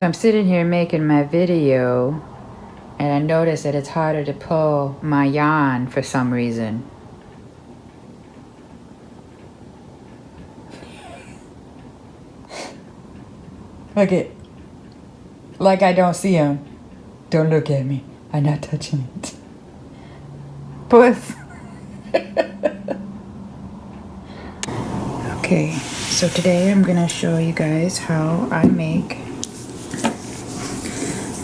I'm sitting here making my video and I notice that it's harder to pull my yarn for some reason. Okay, like I don't see him. Don't look at me. I'm not touching it. Puss. Okay, so today I'm gonna show you guys how I make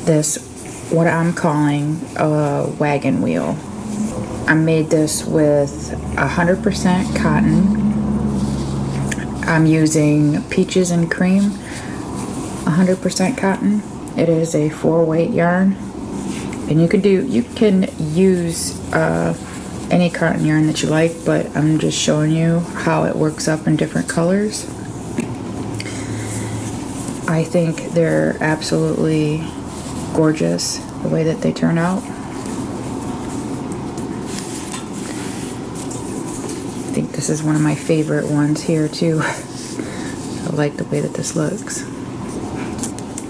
this, what I'm calling a wagon wheel. I made this with 100% cotton. I'm using peaches and cream, 100% cotton. It is a 4-weight yarn, and you can use any cotton yarn that you like, but I'm just showing you how it works up in different colors. I think they're absolutely gorgeous the way that they turn out. I think this is one of my favorite ones here too. I like the way that this looks.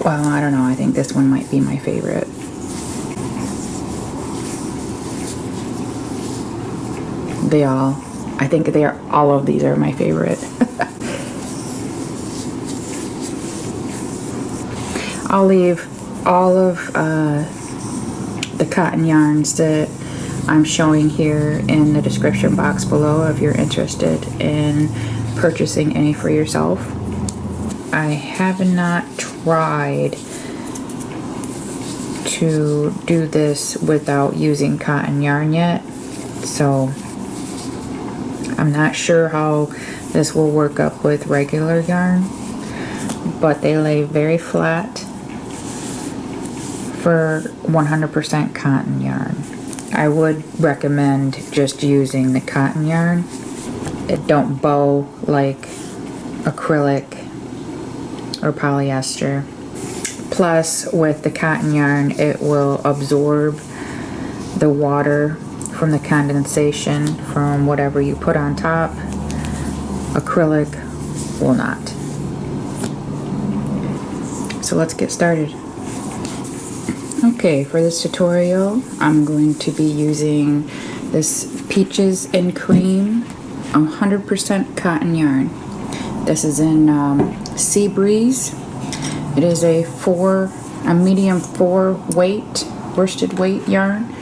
Well, I don't know, I think this one might be my favorite. I think all of these are my favorite. I'll leave all of the cotton yarns that I'm showing here in the description box below if you're interested in purchasing any for yourself. I have not tried to do this without using cotton yarn yet, so I'm not sure how this will work up with regular yarn, but they lay very flat for 100% cotton yarn. I would recommend just using the cotton yarn. It don't bow like acrylic or polyester. Plus, with the cotton yarn, it will absorb the water from the condensation from whatever you put on top. Acrylic will not. So let's get started. Okay, for this tutorial, I'm going to be using this Peaches and Cream 100% cotton yarn. This is in Seabreeze. It is a medium 4-weight, worsted weight yarn.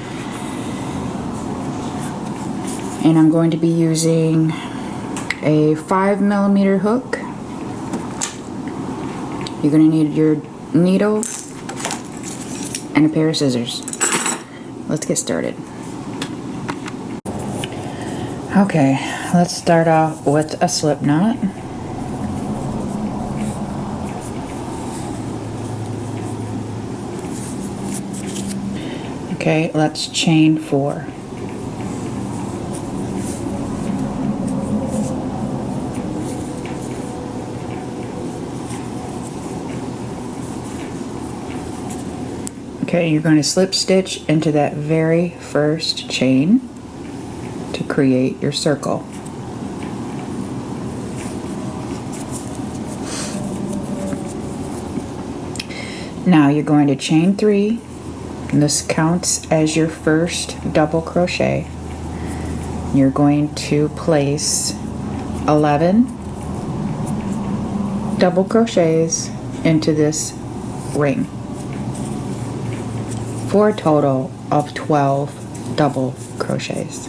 And I'm going to be using a 5mm hook. You're going to need your needle and a pair of scissors. Let's get started. Okay, let's start off with a slip knot. Okay, let's chain 4. Okay, you're going to slip stitch into that very first chain to create your circle. Now you're going to chain 3, and this counts as your first double crochet. You're going to place 11 double crochets into this ring for a total of 12 double crochets.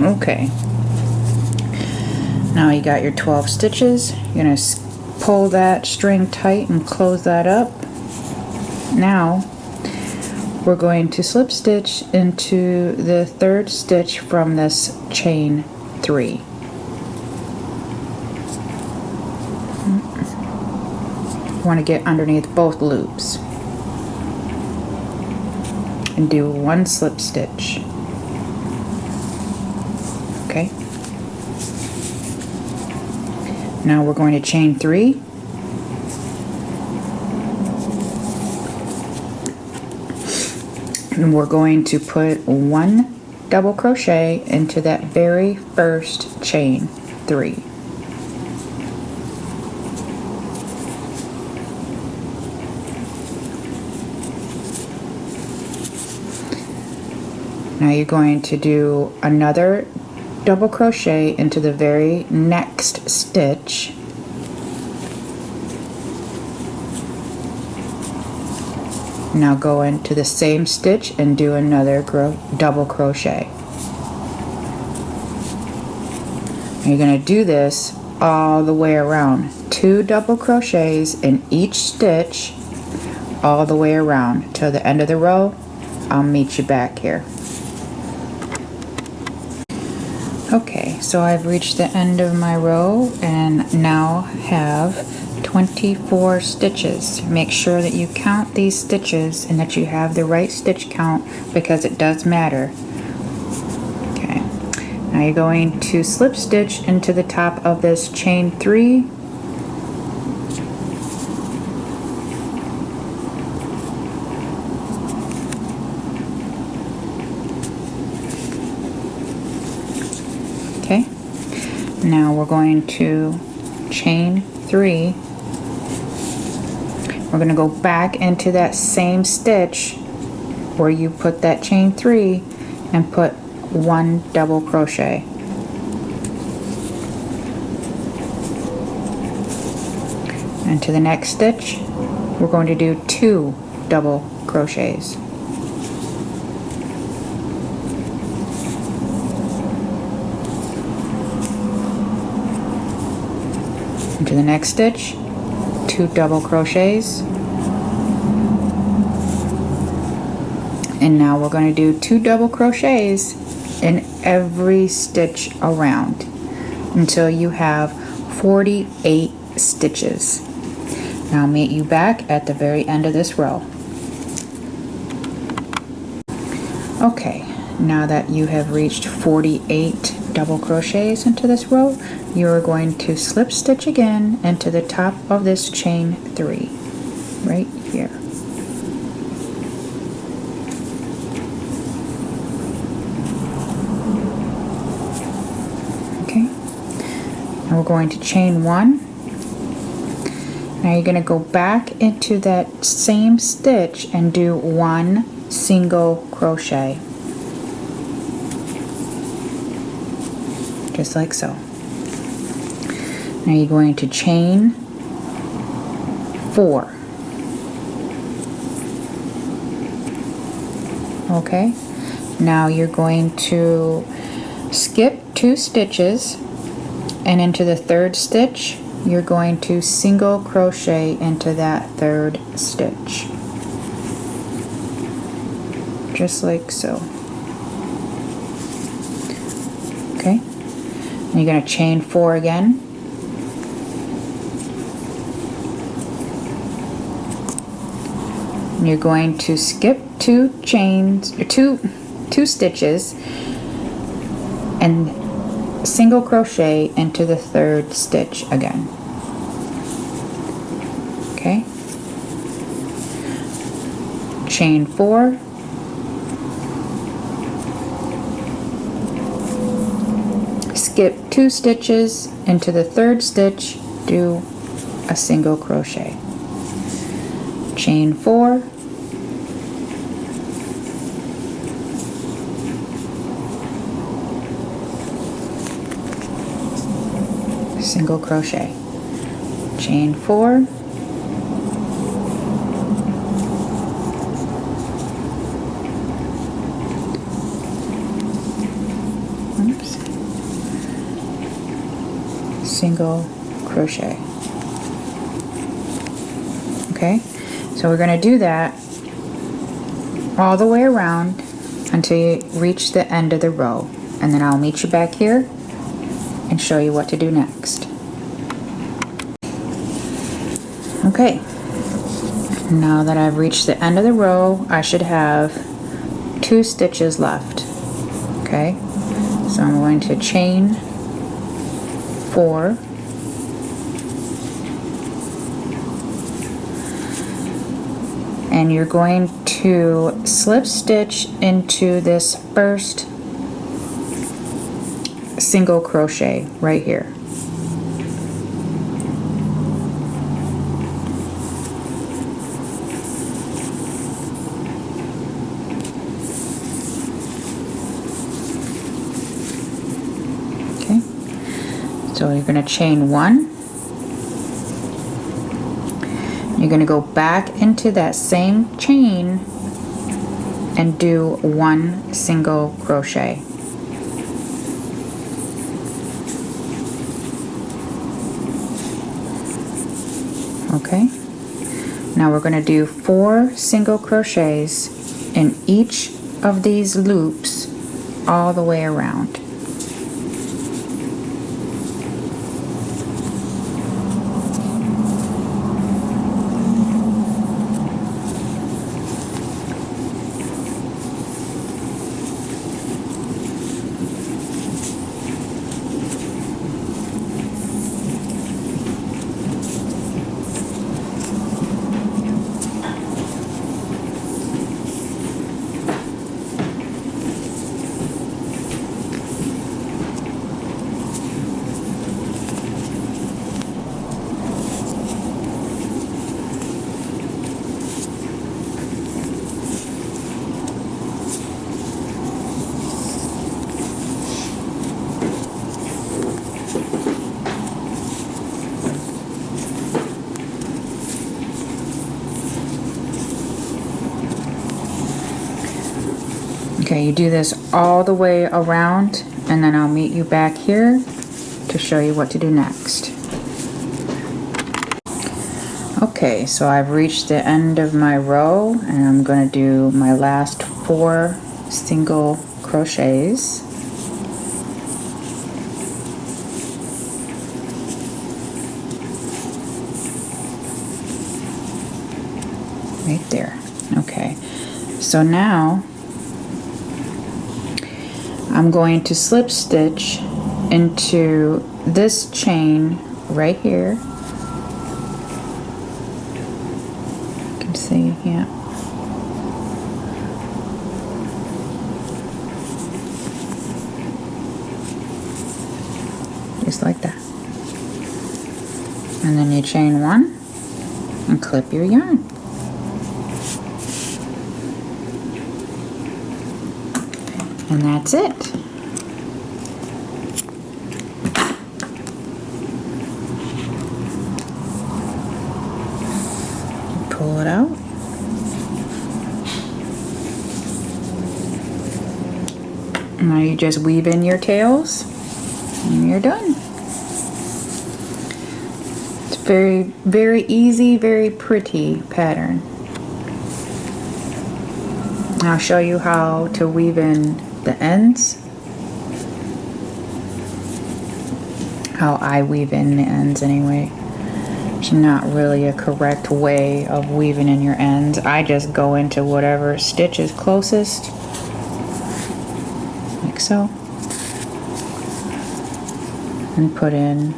Okay, now you got your 12 stitches. You're going to pull that string tight and close that up. Now we're going to slip stitch into the 3rd stitch from this chain 3. Want to get underneath both loops and do 1 slip stitch. Okay. Now we're going to chain 3. And we're going to put 1 double crochet into that very first chain 3. Now you're going to do another double crochet into the very next stitch. Now go into the same stitch and do another double crochet. And you're going to do this all the way around. 2 double crochets in each stitch all the way around till the end of the row. I'll meet you back here. Okay, so I've reached the end of my row and now have 24 stitches. Make sure that you count these stitches and that you have the right stitch count because it does matter. Okay, now you're going to slip stitch into the top of this chain 3. Okay, now we're going to chain 3. We're going to go back into that same stitch where you put that chain 3 and put 1 double crochet. And to the next stitch, we're going to do 2 double crochets. Into the next stitch, 2 double crochets, and now we're going to do 2 double crochets in every stitch around until you have 48 stitches. Now I'll meet you back at the very end of this row. Okay, now that you have reached 48 double crochets into this row, you are going to slip stitch again into the top of this chain 3 right here. Okay, now we're going to chain 1. Now you're going to go back into that same stitch and do 1 single crochet, just like so. Now you're going to chain 4. Okay, now you're going to skip 2 stitches, and into the 3rd stitch you're going to single crochet into that 3rd stitch, just like so. Okay, and you're going to chain 4 again. You're going to skip 2 chains, or two stitches, and single crochet into the 3rd stitch again. Okay, chain 4, skip 2 stitches into the 3rd stitch, do a single crochet, chain 4, single crochet, chain 4, single crochet. Okay, so we're going to do that all the way around until you reach the end of the row, and then I'll meet you back here and show you what to do next. Okay, now that I've reached the end of the row, I should have 2 stitches left. Okay, so I'm going to chain 4, and you're going to slip stitch into this first single crochet right here. Okay, so you're going to chain 1. You're going to go back into that same chain and do 1 single crochet. Okay, now we're going to do 4 single crochets in each of these loops all the way around. Okay, you do this all the way around, and then I'll meet you back here to show you what to do next. Okay, so I've reached the end of my row, and I'm going to do my last 4 single crochets. Right there. Okay, so now I'm going to slip stitch into this chain right here. You can see, yeah. Just like that. And then you chain 1 and clip your yarn. And that's it. Pull it out. Now you just weave in your tails and you're done. It's very, very easy, very pretty pattern. I'll show you how to weave in the ends, how I weave in the ends anyway. It's not really a correct way of weaving in your ends. I just go into whatever stitch is closest, like so, and put in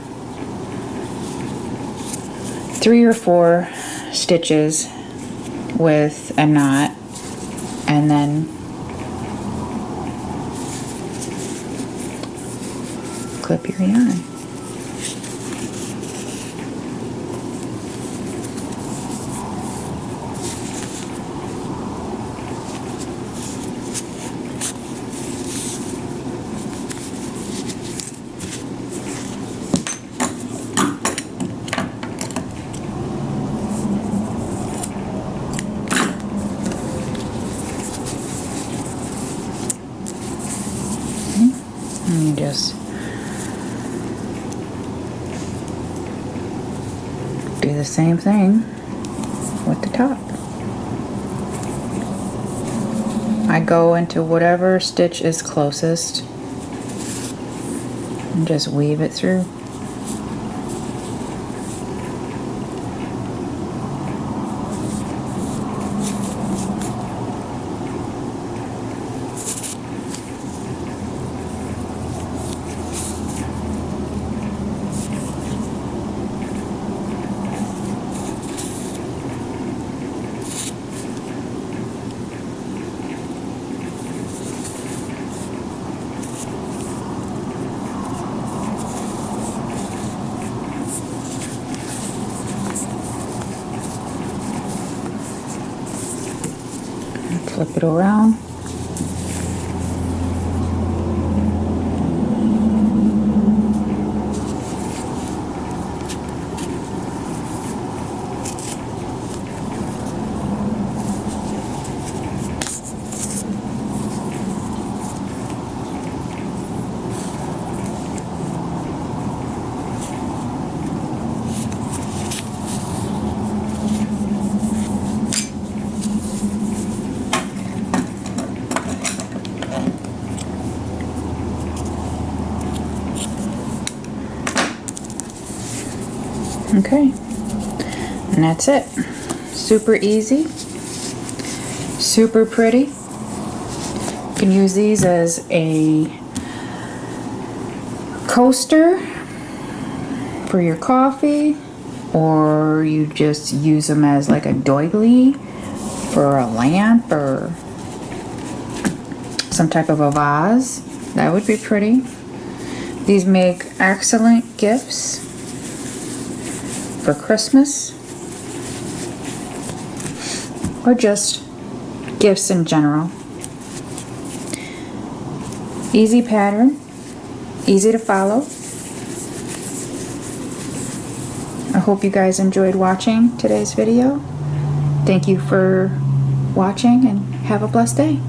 3 or 4 stitches with a knot, and then clip your yarn. And you just do the same thing with the top. I go into whatever stitch is closest and just weave it through. flip it around. Okay, and that's it. Super easy, super pretty. You can use these as a coaster for your coffee, or you just use them as like a doily for a lamp or some type of a vase. That would be pretty. These make excellent gifts for Christmas or just gifts in general. Easy pattern, easy to follow. I hope you guys enjoyed watching today's video. Thank you for watching and have a blessed day.